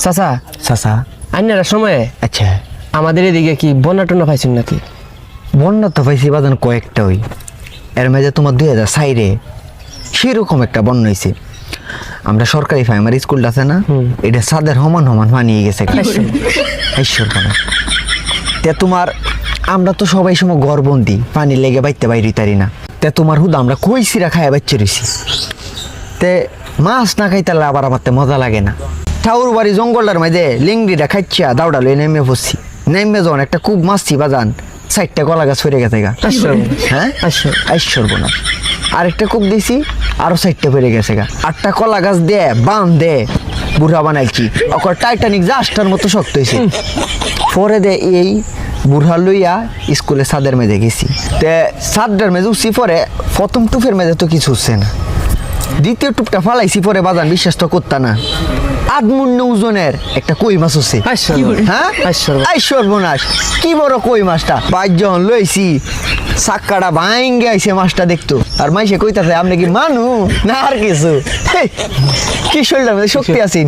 চাচা চাচা আইনার সময়ে আচ্ছা আমাদের এদিকে কি বন্যা টন্যা পাইছেন নাকি? বন্যা তো পাইছি বাজান কয়েকটা ওই এর মাঝে তোমার 2004 সেরকম একটা বন্যা হয়েছে। আমরা সরকারি প্রাইমারি স্কুলটা আছে না, এটা সাদের সমান সমান মানিয়ে গেছে ঈশ্বর পানা। তে তোমার আমরা তো সবাই সময় গড়বন্দি পানি লেগে বাইতে বাইরে তারি না। তে তোমার হুদা আমরা কই সিরা খায় বাচ্চা রয়েছি। তে মাছ না খাইতালে আবার আমার তে মজা লাগে না। ঠাউর বাড়ি জঙ্গলটার মাঝে লিংড়িটা খাইছিয়া দাউডা লই নেমে পড়ছি। নেমে যখন একটা খুব মাছছি বাজান 4টা কলা গাছ ফেরে গেছে গা। হ্যাঁ ঈশ্বর বোনা আরেকটা কূপ দিছি আরো 4টা ফেরে গেছে গা। 8টা কলা গাছ দে বান দে বুড়া বানাইছি ওকর টাইটানিক জাস্টার মতো শক্ত হয়েছে। পরে দে এই বুড়া লইয়া স্কুলে ছাদের মেঝে গেছি। তে ছাদের মেঝে উঠছি পরে প্রথম টুপের মেঝে তো কিছু হচ্ছে না, দ্বিতীয় টুপটা ফালাইছি পরে বাজান বিশ্বাস তো করতা না আধমূন্য ওজনের একটা কই মাছ হচ্ছে। হ্যাঁ সর্বনাশ কি বড় কই মাছটা বাইর যখন লইছি চাক্কাটা ভাঙ্গে আইছে মাছটা দেখতো আর মাইসে কইতাছে আপনি কি মানু না আর কিছু কি শরীরটার মধ্যে শক্তি আছেন